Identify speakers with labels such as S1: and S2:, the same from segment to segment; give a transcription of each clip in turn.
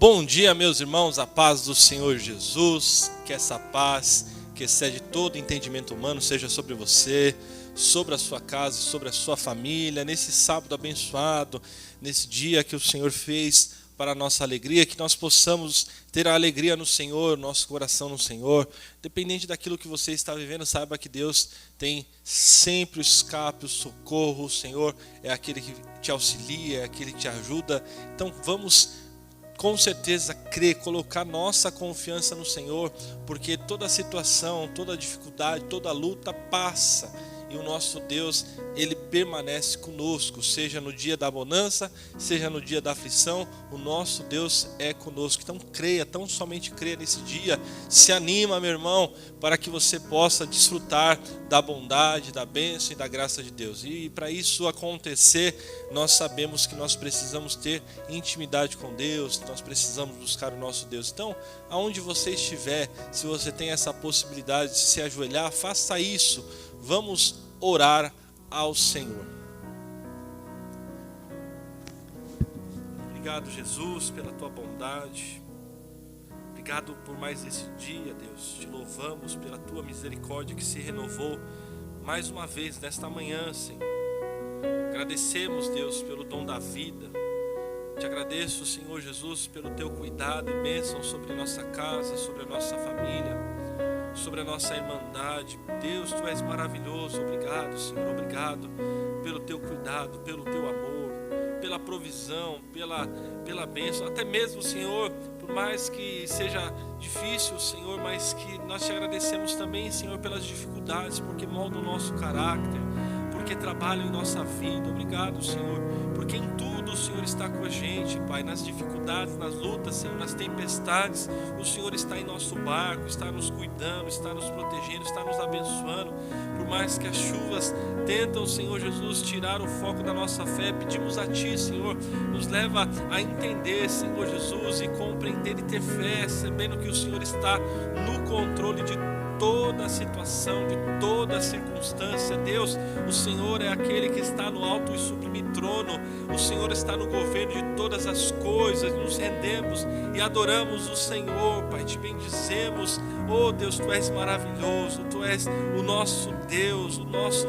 S1: Bom dia, meus irmãos, a paz do Senhor Jesus, que essa paz que excede todo entendimento humano seja sobre você, sobre a sua casa, sobre a sua família, nesse sábado abençoado, nesse dia que o Senhor fez para a nossa alegria, que nós possamos ter a alegria no Senhor, nosso coração no Senhor. Dependente daquilo que você está vivendo, saiba que Deus tem sempre o escape, o socorro. O Senhor é aquele que te auxilia, é aquele que te ajuda. Então vamos com certeza crer, colocar nossa confiança no Senhor, porque toda situação, toda dificuldade, toda luta passa. E o nosso Deus, Ele permanece conosco, seja no dia da bonança, seja no dia da aflição, o nosso Deus é conosco. Então creia, tão somente creia nesse dia, se anima, meu irmão, para que você possa desfrutar da bondade, da bênção e da graça de Deus. E para isso acontecer, nós sabemos que nós precisamos ter intimidade com Deus, nós precisamos buscar o nosso Deus. Então, aonde você estiver, se você tem essa possibilidade de se ajoelhar, faça isso. Vamos orar ao Senhor. Obrigado, Jesus, pela tua bondade. Obrigado por mais esse dia, Deus. Te louvamos pela tua misericórdia que se renovou mais uma vez nesta manhã, Senhor. Agradecemos, Deus, pelo dom da vida. Te agradeço, Senhor Jesus, pelo teu cuidado e bênção sobre a nossa casa, sobre a nossa família, sobre a nossa irmandade. Deus, tu és maravilhoso. Obrigado, Senhor, obrigado pelo teu cuidado, pelo teu amor, pela provisão, pela bênção. Até mesmo, Senhor, por mais que seja difícil, Senhor, mas que nós te agradecemos também, Senhor, pelas dificuldades, porque moldam o nosso caráter, porque trabalham em nossa vida. Obrigado, Senhor, porque em tudo o Senhor está com a gente, Pai, nas dificuldades, nas lutas, Senhor, nas tempestades, o Senhor está em nosso barco, está nos cuidando, está nos protegendo, está nos abençoando. Por mais que as chuvas tentam, Senhor Jesus, tirar o foco da nossa fé, pedimos a Ti, Senhor, nos leva a entender, Senhor Jesus, e compreender e ter fé, sabendo que o Senhor está no controle de toda a situação, de toda a circunstância. Deus, o Senhor é aquele que está no alto e sublime trono. O Senhor está no governo de todas as coisas. Nos rendemos e adoramos o Senhor, Pai. Te bendizemos. Oh Deus, Tu és maravilhoso. Tu és o nosso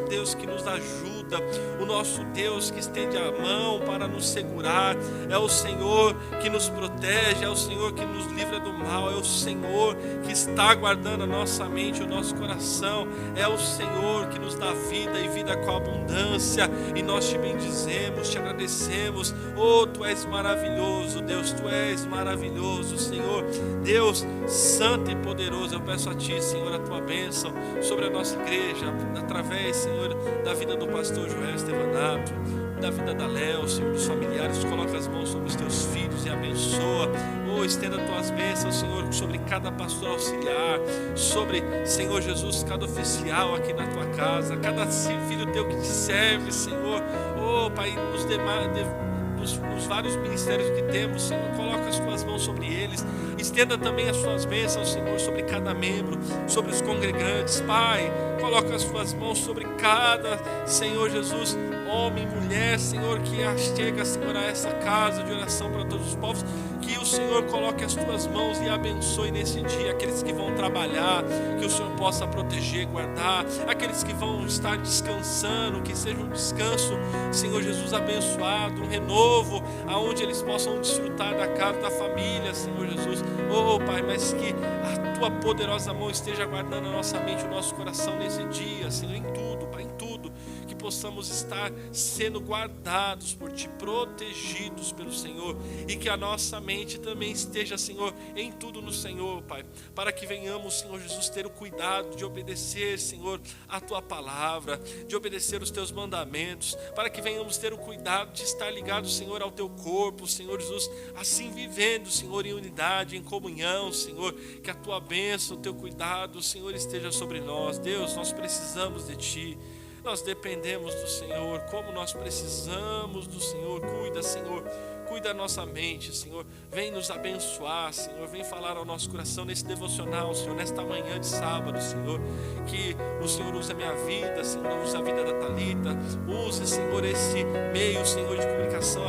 S1: Deus que nos ajuda, o nosso Deus que estende a mão para nos segurar. É o Senhor que nos protege, é o Senhor que nos livra do mal, é o Senhor que está guardando a nossa mente, o nosso coração. É o Senhor que nos dá vida e vida com abundância. E nós te bendizemos, te agradecemos. Oh, Tu és maravilhoso, Deus, Tu és maravilhoso, Senhor. Deus santo e poderoso, eu peço a Ti, Senhor, a Tua bênção sobre a nossa igreja, através, Senhor, da vida do pastor Joel Estevanato, da vida da Léo, Senhor, dos familiares. Coloca as mãos sobre os Teus filhos e abençoa. Oh, estenda Tuas bênçãos, Senhor, sobre cada pastor auxiliar, sobre, Senhor Jesus, cada oficial aqui na Tua casa, cada filho Teu que te serve, Senhor. Oh, Pai, nos vários ministérios que temos, Senhor, coloca as Tuas mãos sobre eles. Estenda também as Tuas bênçãos, Senhor, sobre cada membro, sobre os congregantes. Pai, coloca as Tuas mãos sobre cada, Senhor Jesus, homem e mulher, Senhor, que chega, Senhor, a essa casa de oração para todos os povos. Que o Senhor coloque as Tuas mãos e abençoe nesse dia aqueles que vão trabalhar, que o Senhor possa proteger, guardar, aqueles que vão estar descansando, que seja um descanso, Senhor Jesus, abençoado, um renovo, aonde eles possam desfrutar da casa, da família, Senhor Jesus. Oh, Pai, mas que a Tua poderosa mão esteja guardando a nossa mente, o nosso coração nesse dia, Senhor, em tudo, Pai, em tudo, que possamos estar sendo guardados por Ti, protegidos pelo Senhor, e que a nossa mente também esteja, Senhor, em tudo no Senhor, Pai, para que venhamos, Senhor Jesus, ter o cuidado de obedecer, Senhor, a Tua palavra, de obedecer os Teus mandamentos, para que venhamos ter o cuidado de estar ligados, Senhor, ao Teu corpo, Senhor Jesus, assim vivendo, Senhor, em unidade, em comunhão, Senhor, que a Tua bênção, o Teu cuidado, Senhor, esteja sobre nós. Deus, nós precisamos de Ti. Nós dependemos do Senhor, como nós precisamos do Senhor. Cuida, Senhor, cuida da nossa mente, Senhor. Vem nos abençoar, Senhor. Vem falar ao nosso coração nesse devocional, Senhor, nesta manhã de sábado, Senhor. Que o Senhor use a minha vida, Senhor, use a vida da Thalita. Use, Senhor, esse meio, Senhor, de comunicação,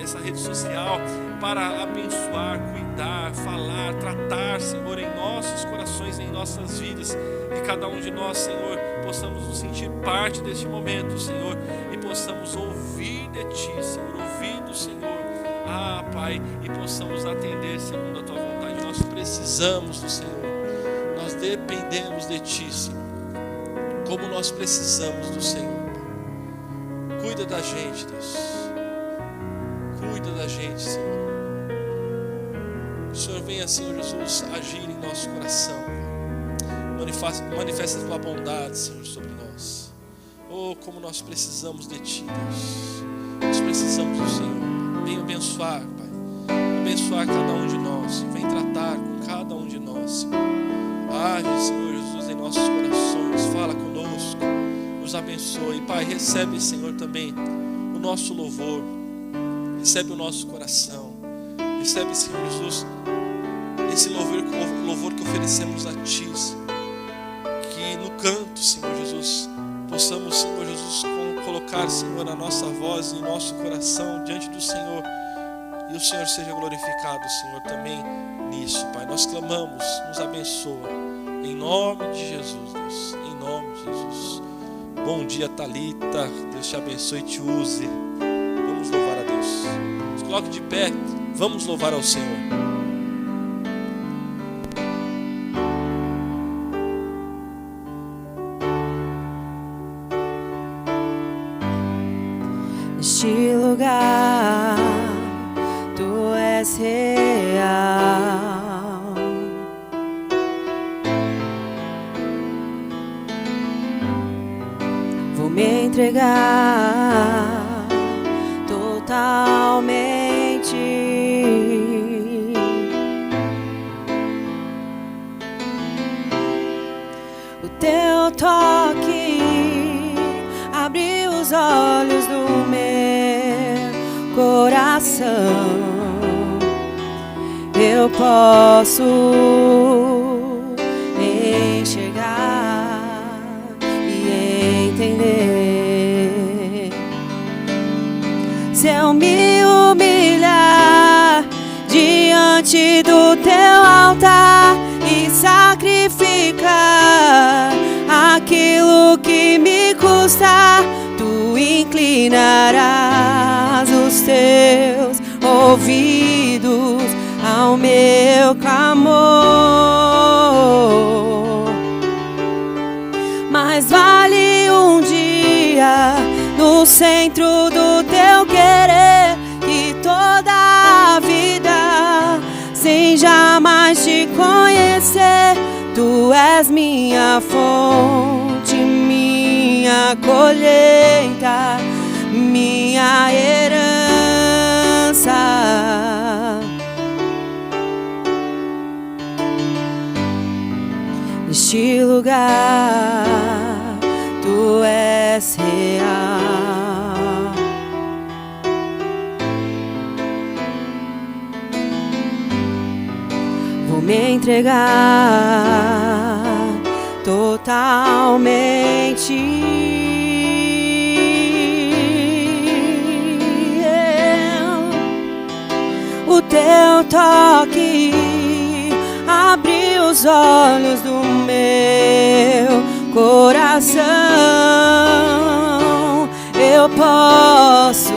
S1: essa rede social, para abençoar, cuidar, falar, tratar, Senhor, em nossos corações, em nossas vidas. Que cada um de nós, Senhor, possamos nos sentir parte deste momento, Senhor, e possamos ouvir de Ti, Senhor, ouvir do Senhor, Pai, e possamos atender segundo a Tua vontade. Nós precisamos do Senhor, nós dependemos de Ti, Senhor, como nós precisamos do Senhor. Cuida da gente, Deus, cuida da gente, Senhor. Que o Senhor venha, Senhor Jesus, agir em nosso coração. Manifesta a Tua bondade, Senhor, sobre nós. Oh, como nós precisamos de Ti, Deus. Nós precisamos do Senhor. Vem abençoar, Pai. Abençoar cada um de nós. Vem tratar com cada um de nós, Senhor. Age, Senhor Jesus, em nossos corações. Fala conosco. Nos abençoe. Pai, recebe, Senhor, também o nosso louvor. Recebe o nosso coração. Recebe, Senhor Jesus, esse louvor que oferecemos a Ti, Senhor. Que no canto, Senhor Jesus, possamos, Senhor Jesus, colocar, Senhor, a nossa voz e nosso coração diante do Senhor, e o Senhor seja glorificado, Senhor, também nisso, Pai. Nós clamamos, nos abençoa, em nome de Jesus, Deus, em nome de Jesus. Bom dia, Thalita, Deus te abençoe e te use. Vamos louvar a Deus. Se coloque de pé, vamos louvar ao Senhor.
S2: Neste lugar, Tu és real. Vou me entregar totalmente. O Teu toque abre os olhos do meu coração. Eu posso enxergar e entender. Se eu me humilhar diante do Teu altar e sacrificar aquilo que me custa, Tu inclinarás os Teus ouvidos ao meu clamor. Mais vale um dia no centro do Teu querer que toda a vida sem jamais Te conhecer. Tu és minha fonte, minha colheita, minha herança. Neste lugar, Tu és real. Vou me entregar totalmente. O Teu toque abre os olhos do meu coração. Eu posso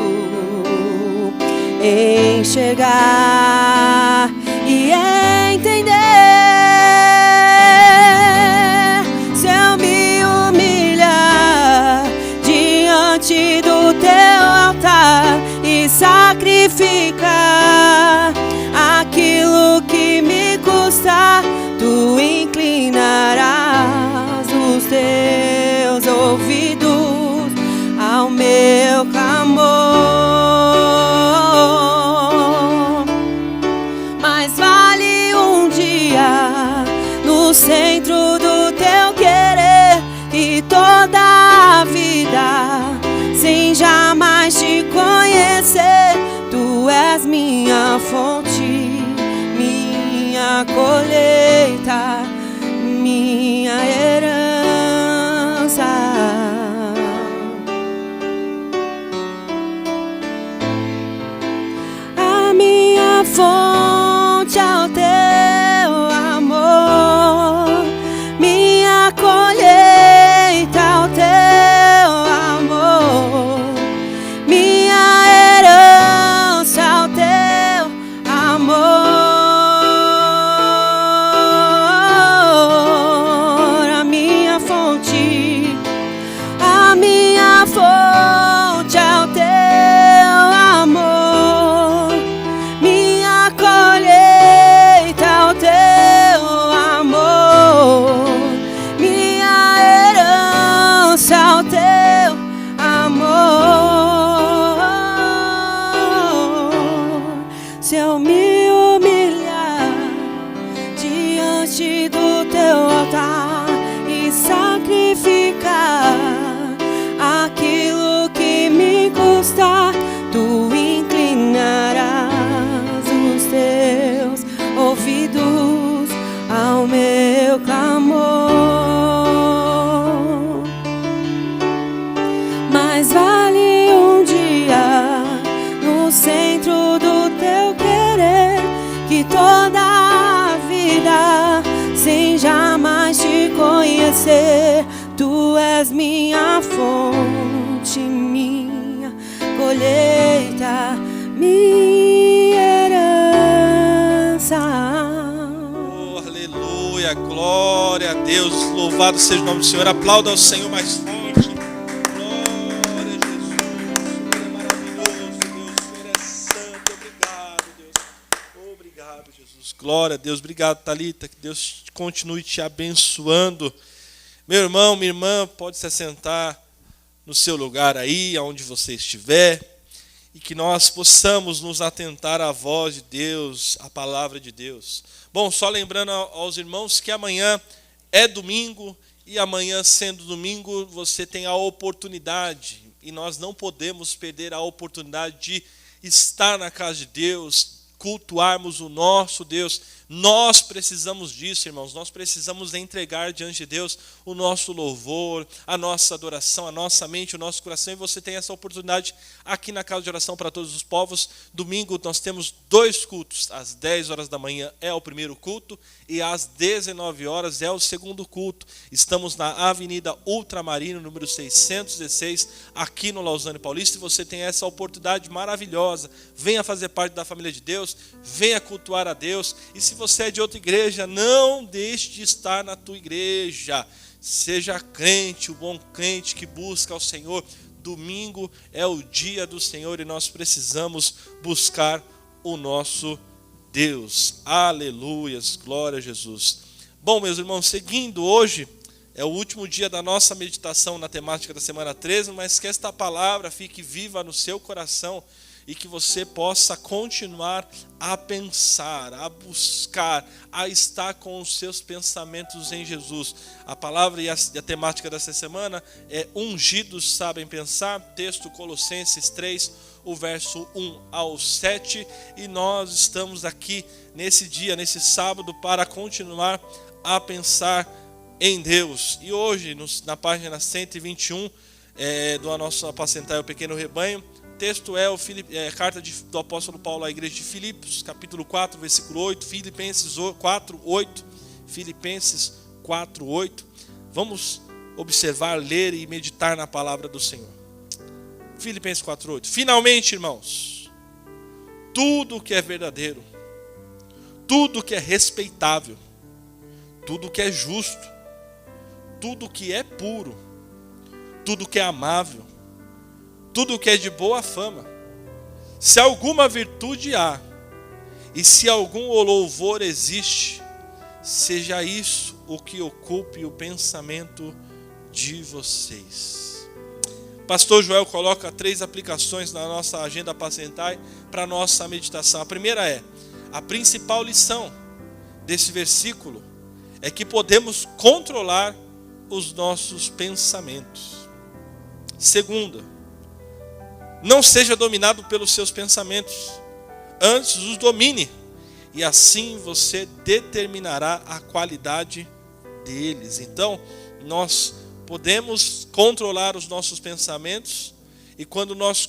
S2: enxergar e entender. Se eu me humilhar diante do Teu altar e sacrificar aquilo que me custa, Tu inclinarás os Teus ouvidos ao meu clamor. Mais vale um dia no centro do Teu querer que toda a vida sem jamais Te conhecer. Tu és colheita, minha herança. A minha fonte ao teu amor, minha colheita ao teu amor, minha herança ao teu amor. A minha fonte ao teu amor, minha colheita ao teu amor, minha herança ao teu amor. Se eu me humilhar diante do teu altar e sacrificar aquilo que me custa, tu inclinarás os teus ouvidos ao meu clamor. Mais vale um dia no centro do teu querer que toda a vida sem jamais te conhecer. Tu és minha fonte, minha colheita, minha herança.
S1: Oh, aleluia, glória a Deus, louvado seja o nome do Senhor. Aplauda ao Senhor mais forte. Glória a Jesus, Ele é maravilhoso, Deus, Ele é santo. Obrigado, Deus. Obrigado, Jesus. Glória a Deus. Obrigado, Thalita, que Deus continue te abençoando. Meu irmão, minha irmã, pode se assentar no seu lugar aí, aonde você estiver, e que nós possamos nos atentar à voz de Deus, à palavra de Deus. Bom, só lembrando aos irmãos que amanhã é domingo, e amanhã sendo domingo, você tem a oportunidade, e nós não podemos perder a oportunidade de estar na casa de Deus, cultuarmos o nosso Deus. Nós precisamos disso, irmãos. Nós precisamos entregar diante de Deus o nosso louvor, a nossa adoração, a nossa mente, o nosso coração. E você tem essa oportunidade aqui na Casa de Oração para Todos os Povos. Domingo nós temos 2 cultos. Às 10 horas da manhã é o primeiro culto e às 19 horas é o segundo culto. Estamos na Avenida Ultramarino, número 616, aqui no Lausanne Paulista. E você tem essa oportunidade maravilhosa. Venha fazer parte da família de Deus, venha cultuar a Deus. E se você é de outra igreja, não deixe de estar na tua igreja. Seja crente, o bom crente que busca ao Senhor. Domingo é o dia do Senhor e nós precisamos buscar o nosso Deus. Aleluias, glória a Jesus. Bom, meus irmãos, seguindo hoje, é o último dia da nossa meditação na temática da semana 13, mas que esta palavra fique viva no seu coração e que você possa continuar a pensar, a buscar, a estar com os seus pensamentos em Jesus. A palavra e a temática dessa semana é ungidos sabem pensar, texto Colossenses 3, o verso 1 ao 7, e nós estamos aqui nesse dia, nesse sábado, para continuar a pensar em Deus. E hoje, na página 121 do nosso Apacentar o Pequeno Rebanho, o texto é a carta do apóstolo Paulo à igreja de Filipos, capítulo 4, versículo 8, Filipenses 4, 8, Filipenses 4, 8. Vamos observar, ler e meditar na palavra do Senhor. Filipenses 4, 8. Finalmente, irmãos, tudo que é verdadeiro, tudo que é respeitável, tudo que é justo, tudo que é puro, tudo que é amável, tudo que é de boa fama, se alguma virtude há, e se algum louvor existe, seja isso o que ocupe o pensamento de vocês. Pastor Joel coloca 3 aplicações na nossa agenda Apacentai para a nossa meditação. A primeira é, a principal lição desse versículo é que podemos controlar os nossos pensamentos. Segunda, não seja dominado pelos seus pensamentos, antes os domine e assim você determinará a qualidade deles. Então, nós podemos controlar os nossos pensamentos, e quando nós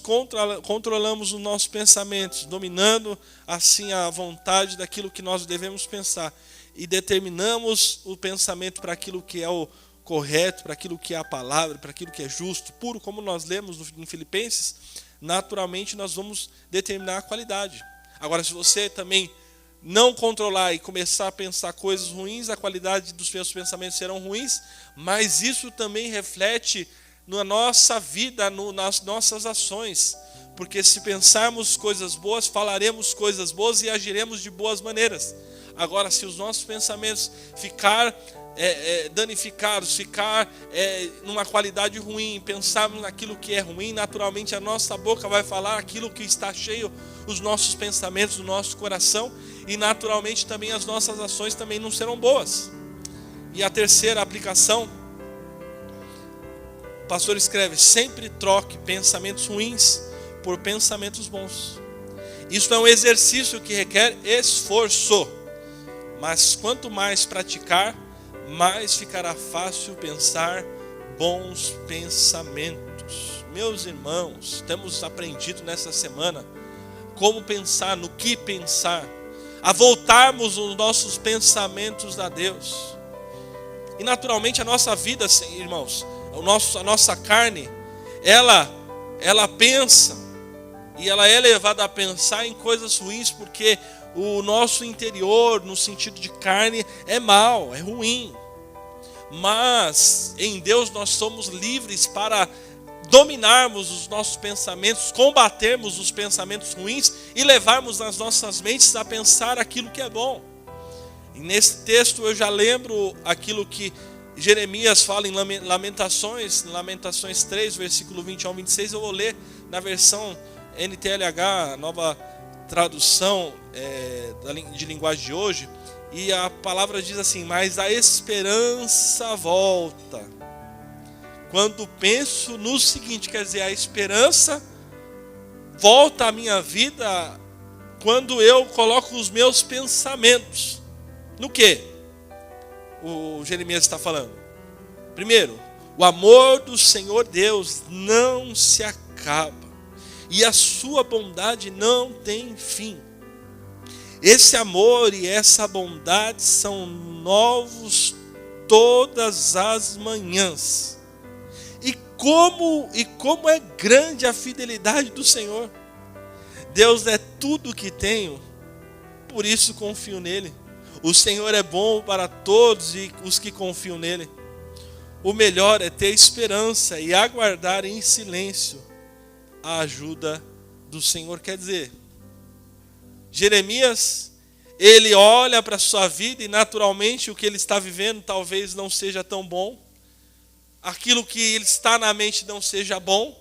S1: controlamos os nossos pensamentos, dominando assim a vontade daquilo que nós devemos pensar, e determinamos o pensamento para aquilo que é o correto, para aquilo que é a palavra, para aquilo que é justo, puro, como nós lemos em Filipenses, naturalmente nós vamos determinar a qualidade. Agora, se você também não controlar e começar a pensar coisas ruins, a qualidade dos seus pensamentos serão ruins, mas isso também reflete na nossa vida, nas nossas ações, porque se pensarmos coisas boas, falaremos coisas boas e agiremos de boas maneiras. Agora, se os nossos pensamentos ficar danificados, ficar numa qualidade ruim, pensarmos naquilo que é ruim, naturalmente a nossa boca vai falar aquilo que está cheio, os nossos pensamentos, o nosso coração, e naturalmente também as nossas ações também não serão boas. E a terceira aplicação, o pastor escreve: sempre troque pensamentos ruins por pensamentos bons. Isso é um exercício que requer esforço, mas quanto mais praticar, mais ficará fácil pensar bons pensamentos. Meus irmãos, temos aprendido nessa semana como pensar, no que pensar, a voltarmos os nossos pensamentos a Deus. E naturalmente a nossa vida, irmãos, a nossa carne, ela pensa, e ela é levada a pensar em coisas ruins, porque o nosso interior, no sentido de carne, é mau, é ruim. Mas em Deus nós somos livres para dominarmos os nossos pensamentos, combatermos os pensamentos ruins e levarmos as nossas mentes a pensar aquilo que é bom. E nesse texto eu já lembro aquilo que Jeremias fala em Lamentações 3, versículo 20 ao 26, eu vou ler na versão NTLH, nova tradução de linguagem de hoje, e a palavra diz assim: mas a esperança volta quando penso no seguinte. Quer dizer, a esperança volta à minha vida quando eu coloco os meus pensamentos no que o Jeremias está falando. Primeiro, o amor do Senhor Deus não se acaba, e a sua bondade não tem fim. Esse amor e essa bondade são novos todas as manhãs. E como é grande a fidelidade do Senhor. Deus é tudo que tenho, por isso confio nele. O Senhor é bom para todos e os que confiam nele. O melhor é ter esperança e aguardar em silêncio a ajuda do Senhor. Quer dizer, Jeremias, ele olha para a sua vida e naturalmente o que ele está vivendo talvez não seja tão bom. Aquilo que ele está na mente não seja bom,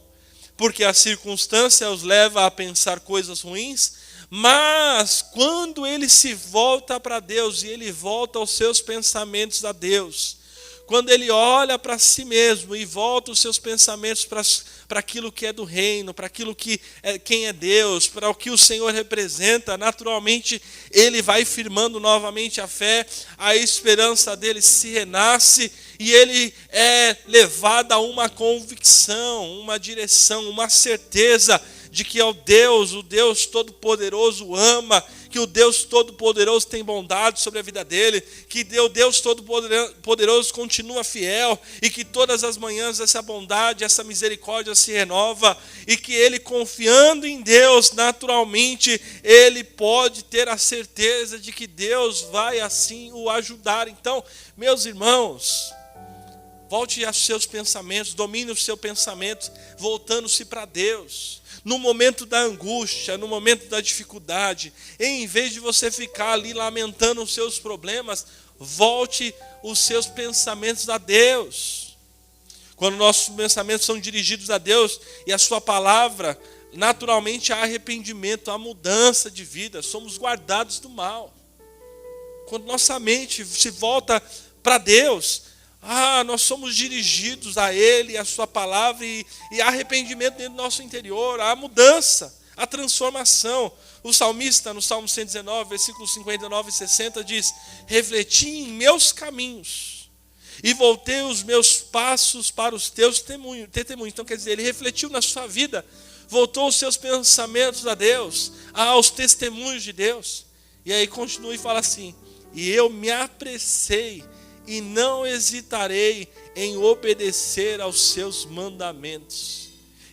S1: porque a circunstância os leva a pensar coisas ruins. Mas quando ele se volta para Deus e ele volta aos seus pensamentos a Deus, quando ele olha para si mesmo e volta os seus pensamentos para aquilo que é do reino, para aquilo que quem é Deus, para o que o Senhor representa, naturalmente ele vai firmando novamente a fé, a esperança dele se renasce e ele é levado a uma convicção, uma direção, uma certeza de que o Deus Todo-Poderoso ama, que o Deus Todo-Poderoso tem bondade sobre a vida dele, que o Deus Todo-Poderoso continua fiel, e que todas as manhãs essa bondade, essa misericórdia se renova, e que ele, confiando em Deus, naturalmente, ele pode ter a certeza de que Deus vai assim o ajudar. Então, meus irmãos, volte aos seus pensamentos, domine o seu pensamento, voltando-se para Deus. No momento da angústia, no momento da dificuldade, em vez de você ficar ali lamentando os seus problemas, volte os seus pensamentos a Deus. Quando nossos pensamentos são dirigidos a Deus e a sua palavra, naturalmente há arrependimento, há mudança de vida, somos guardados do mal. Quando nossa mente se volta para Deus, nós somos dirigidos a Ele, a sua palavra, e há arrependimento dentro do nosso interior, há mudança, há transformação, O salmista, no Salmo 119, versículos 59 e 60, diz: refleti em meus caminhos e voltei os meus passos para os teus testemunhos. Então, quer dizer, ele refletiu na sua vida, voltou os seus pensamentos a Deus, aos testemunhos de Deus. E aí continua e fala assim: e eu me apressei e não hesitarei em obedecer aos seus mandamentos.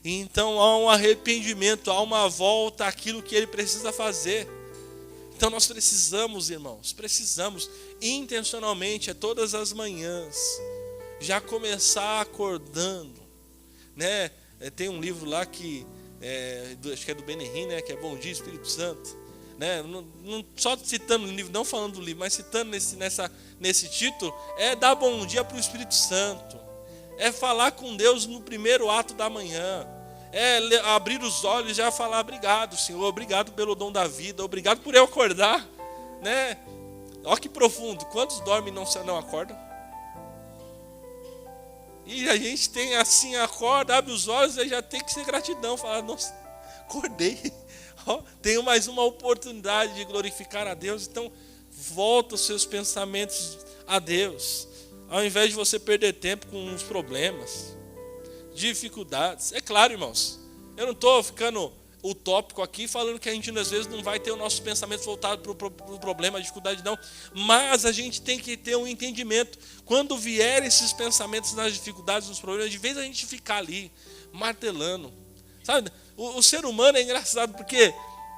S1: E então há um arrependimento, há uma volta àquilo que ele precisa fazer. Então nós precisamos, irmãos, intencionalmente, todas as manhãs, já começar acordando, né? Tem um livro lá que, acho que é do Benihim, né? Que é Bom Dia, Espírito Santo. Né? Só citando o livro, não falando do livro, mas citando nesse título, é dar bom dia para o Espírito Santo. É falar com Deus no primeiro ato da manhã. É abrir os olhos e já falar: obrigado, Senhor, obrigado pelo dom da vida, obrigado por eu acordar, né? Olha que profundo. Quantos dormem e não acordam? E a gente tem assim, acorda, abre os olhos e já tem que ser gratidão, falar: nossa, acordei, tenho mais uma oportunidade de glorificar a Deus. Então volta os seus pensamentos a Deus, ao invés de você perder tempo com os problemas, dificuldades. É claro, irmãos, eu não estou ficando utópico aqui, falando que a gente às vezes não vai ter o nosso pensamento voltado para o problema, a dificuldade, não. Mas a gente tem que ter um entendimento. Quando vier esses pensamentos nas dificuldades, nos problemas, de vez a gente ficar ali martelando, sabe? O ser humano é engraçado, porque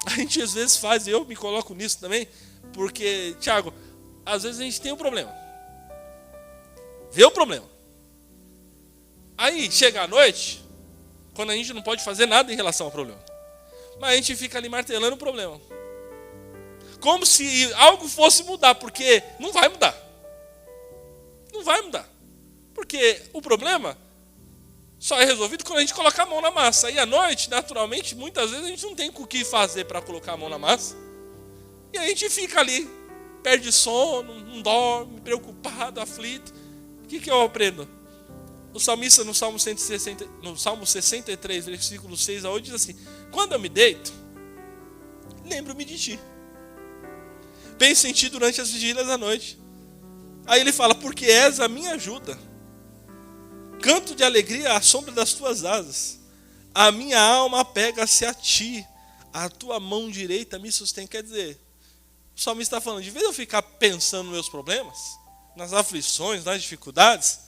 S1: a gente às vezes faz, eu me coloco nisso também, porque, Tiago, às vezes a gente tem um problema, vê o problema, aí chega a noite, quando a gente não pode fazer nada em relação ao problema, mas a gente fica ali martelando o problema, como se algo fosse mudar, porque não vai mudar, porque o problema só é resolvido quando a gente colocar a mão na massa. E à noite, naturalmente, muitas vezes a gente não tem o que fazer para colocar a mão na massa. E a gente fica ali, perde sono, não dorme, preocupado, aflito. O que eu aprendo? O salmista no Salmo 63, versículo 6 a 8, diz assim: quando eu me deito, lembro-me de ti. Penso em ti durante as vigílias da noite. Aí ele fala: porque és a minha ajuda. Canto de alegria à sombra das tuas asas. A minha alma apega-se a ti. A tua mão direita me sustém. Quer dizer, o salmista está falando, de vez eu ficar pensando nos meus problemas, nas aflições, nas dificuldades,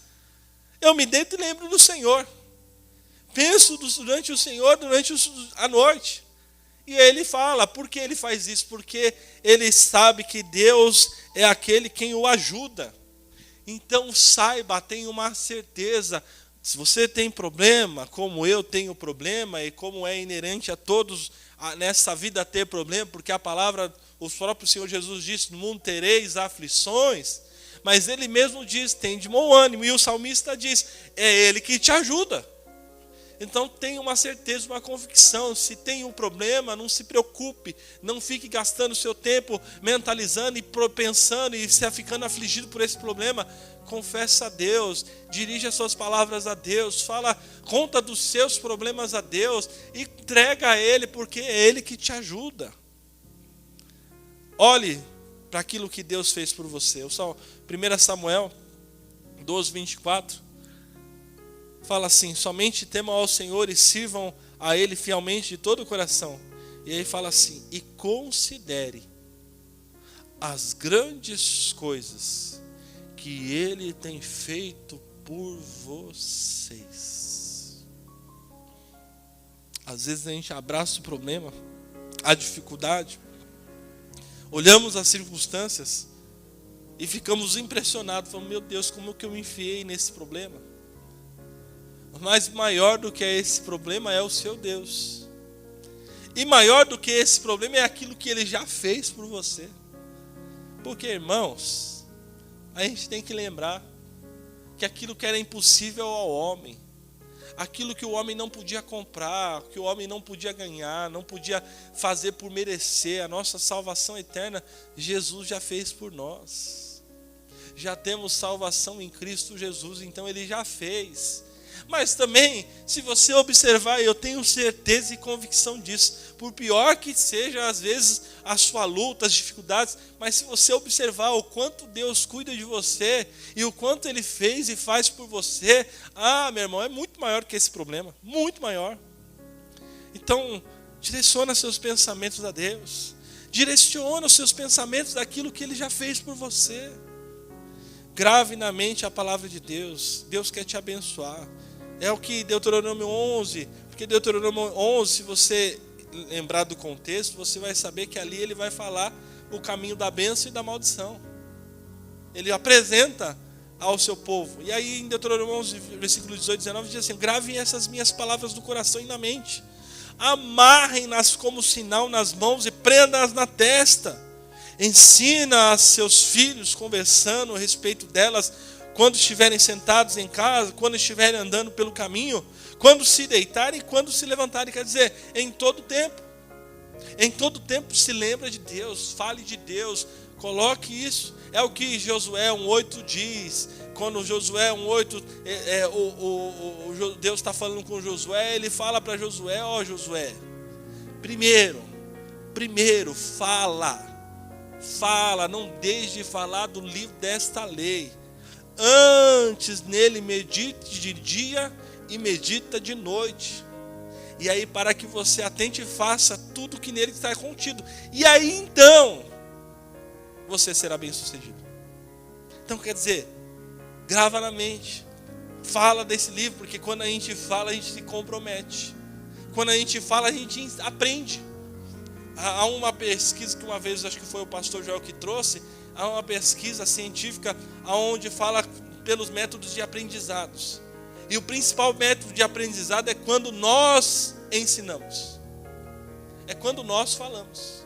S1: eu me deito e lembro do Senhor. Penso durante o Senhor, durante a noite. E ele fala, por que ele faz isso? Porque ele sabe que Deus é aquele quem o ajuda. Então saiba, tenha uma certeza, se você tem problema, como eu tenho problema, e como é inerente a todos nessa vida ter problema, porque a palavra, o próprio Senhor Jesus disse: no mundo tereis aflições, mas ele mesmo diz: tem de bom ânimo, e o salmista diz: é ele que te ajuda. Então tenha uma certeza, uma convicção. Se tem um problema, não se preocupe, não fique gastando o seu tempo mentalizando e pensando e se ficando afligido por esse problema. Confessa a Deus, dirige as suas palavras a Deus, conta dos seus problemas a Deus, entrega a Ele, porque é Ele que te ajuda. Olhe para aquilo que Deus fez por você. 1 Samuel 12, 24 fala assim: somente temam ao Senhor e sirvam a Ele fielmente de todo o coração. E aí fala assim: e considere as grandes coisas que Ele tem feito por vocês. Às vezes a gente abraça o problema, a dificuldade, olhamos as circunstâncias e ficamos impressionados, falando: meu Deus, como que eu me enfiei nesse problema? Mas maior do que esse problema é o seu Deus. E maior do que esse problema é aquilo que Ele já fez por você. Porque, irmãos, a gente tem que lembrar que aquilo que era impossível ao homem, aquilo que o homem não podia comprar, que o homem não podia ganhar, não podia fazer por merecer, a nossa salvação eterna, Jesus já fez por nós. Já temos salvação em Cristo Jesus, então Ele já fez. Mas também, se você observar, eu tenho certeza e convicção disso, por pior que seja às vezes a sua luta, as dificuldades, mas se você observar o quanto Deus cuida de você e o quanto Ele fez e faz por você, meu irmão, é muito maior que esse problema, muito maior. Então, direciona seus pensamentos a Deus, direciona os seus pensamentos daquilo que Ele já fez por você. Grave na mente a palavra de Deus. Deus quer te abençoar. É o que Deuteronômio 11, porque Deuteronômio 11, se você lembrar do contexto, você vai saber que ali ele vai falar o caminho da bênção e da maldição. Ele apresenta ao seu povo. E aí em Deuteronômio 11, versículo 18 e 19, diz assim: gravem essas minhas palavras no coração e na mente. Amarrem-nas como sinal nas mãos e prendam-nas na testa. Ensina a seus filhos, conversando a respeito delas, quando estiverem sentados em casa, quando estiverem andando pelo caminho, quando se deitarem e quando se levantarem. Quer dizer, em todo tempo. Em todo tempo se lembra de Deus, fale de Deus, coloque isso. É o que Josué 1,8 diz. Quando Josué 1,8, Deus está falando com Josué, ele fala para Josué: Josué, primeiro, fala, não deixe de falar do livro desta lei. Antes nele medite de dia e medita de noite. E aí para que você atente e faça tudo que nele está contido. E aí então você será bem sucedido. Então quer dizer, grava na mente, fala desse livro, porque quando a gente fala a gente se compromete. Quando a gente fala a gente aprende. Há uma pesquisa que uma vez, acho que foi o pastor Joel que trouxe, há uma pesquisa científica onde fala pelos métodos de aprendizados. E o principal método de aprendizado é quando nós ensinamos. É quando nós falamos.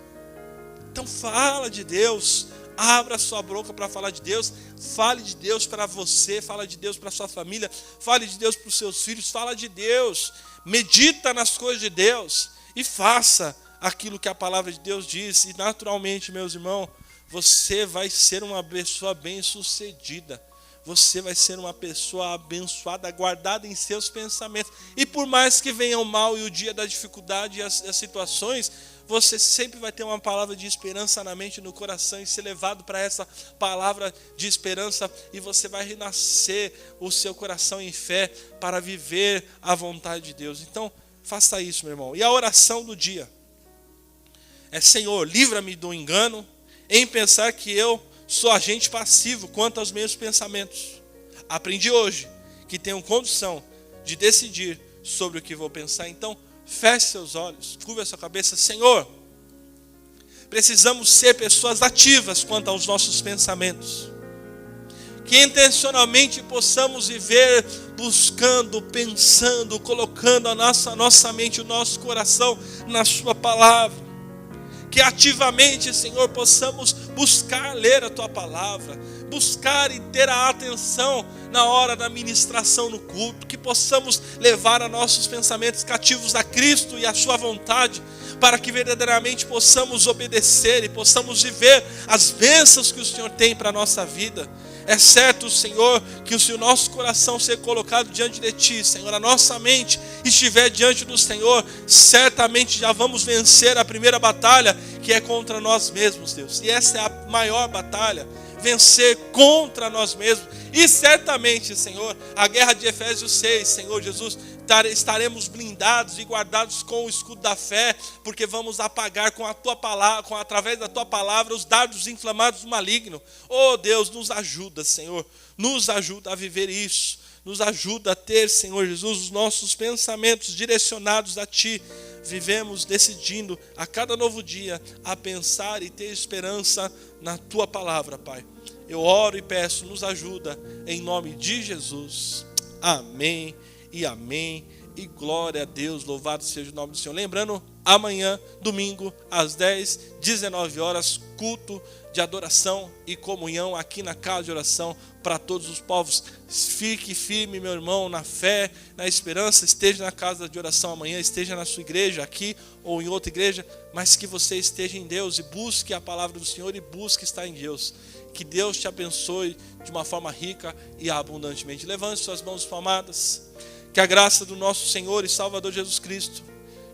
S1: Então fala de Deus, abra sua boca para falar de Deus, fale de Deus para você, fala de Deus para sua família, fale de Deus para os seus filhos, fala de Deus, medita nas coisas de Deus e faça aquilo que a palavra de Deus diz. E naturalmente, meus irmãos, você vai ser uma pessoa bem-sucedida. Você vai ser uma pessoa abençoada, guardada em seus pensamentos. E por mais que venha o mal e o dia da dificuldade e as situações, você sempre vai ter uma palavra de esperança na mente e no coração e ser levado para essa palavra de esperança. E você vai renascer o seu coração em fé para viver a vontade de Deus. Então, faça isso, meu irmão. E a oração do dia é: Senhor, livra-me do engano em pensar que eu sou agente passivo quanto aos meus pensamentos. Aprendi hoje que tenho condição de decidir sobre o que vou pensar. Então, feche seus olhos, curva a sua cabeça. Senhor, precisamos ser pessoas ativas quanto aos nossos pensamentos. Que intencionalmente possamos viver buscando, pensando, colocando a nossa mente, o nosso coração na sua palavra. Que ativamente, Senhor, possamos buscar ler a Tua palavra, buscar e ter a atenção na hora da ministração no culto, que possamos levar a nossos pensamentos cativos a Cristo e a Sua vontade, para que verdadeiramente possamos obedecer e possamos viver as bênçãos que o Senhor tem para a nossa vida. É certo, Senhor, que se o nosso coração ser colocado diante de Ti, Senhor, a nossa mente estiver diante do Senhor, certamente já vamos vencer a primeira batalha, que é contra nós mesmos, Deus. E essa é a maior batalha, vencer contra nós mesmos. E certamente, Senhor, a guerra de Efésios 6, Senhor Jesus, estaremos blindados e guardados com o escudo da fé, porque vamos apagar com a Tua palavra, através da Tua palavra, os dardos inflamados do maligno. Oh Deus, nos ajuda, Senhor, nos ajuda a viver isso, nos ajuda a ter, Senhor Jesus, os nossos pensamentos direcionados a Ti. Vivemos decidindo a cada novo dia a pensar e ter esperança na Tua palavra, Pai. Eu oro e peço, nos ajuda, em nome de Jesus. Amém e amém. E glória a Deus, louvado seja o nome do Senhor. Lembrando, amanhã, domingo, às 10, 19 horas, culto de adoração e comunhão aqui na casa de oração para todos os povos. Fique firme, meu irmão, na fé, na esperança. Esteja na casa de oração amanhã, esteja na sua igreja, aqui ou em outra igreja, mas que você esteja em Deus e busque a palavra do Senhor e busque estar em Deus. Que Deus te abençoe de uma forma rica e abundantemente. Levante suas mãos palmadas. Que a graça do nosso Senhor e Salvador Jesus Cristo,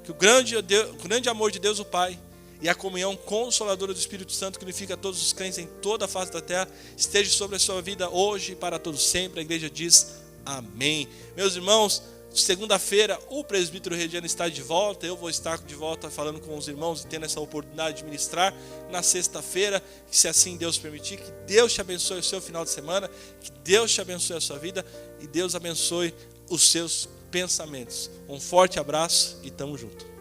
S1: Que o grande amor de Deus o Pai e a comunhão consoladora do Espírito Santo, que unifica todos os crentes em toda a face da terra, esteja sobre a sua vida hoje e para todos sempre. A igreja diz amém. Meus irmãos, segunda-feira o presbítero Regiano está de volta. Eu vou estar de volta falando com os irmãos e tendo essa oportunidade de ministrar na sexta-feira, se assim Deus permitir. Que Deus te abençoe o seu final de semana, que Deus te abençoe a sua vida e Deus abençoe os seus pensamentos. Um forte abraço e tamo junto.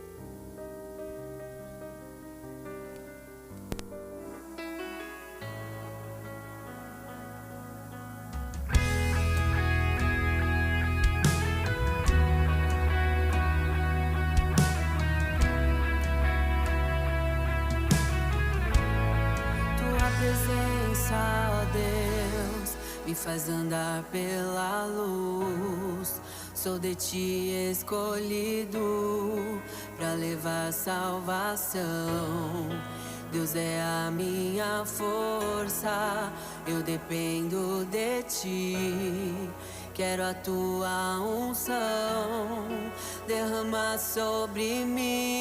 S2: Presença, ó Deus, me faz andar pela luz. Sou de ti escolhido para levar salvação. Deus é a minha força, eu dependo de ti. Quero a tua unção derramar sobre mim.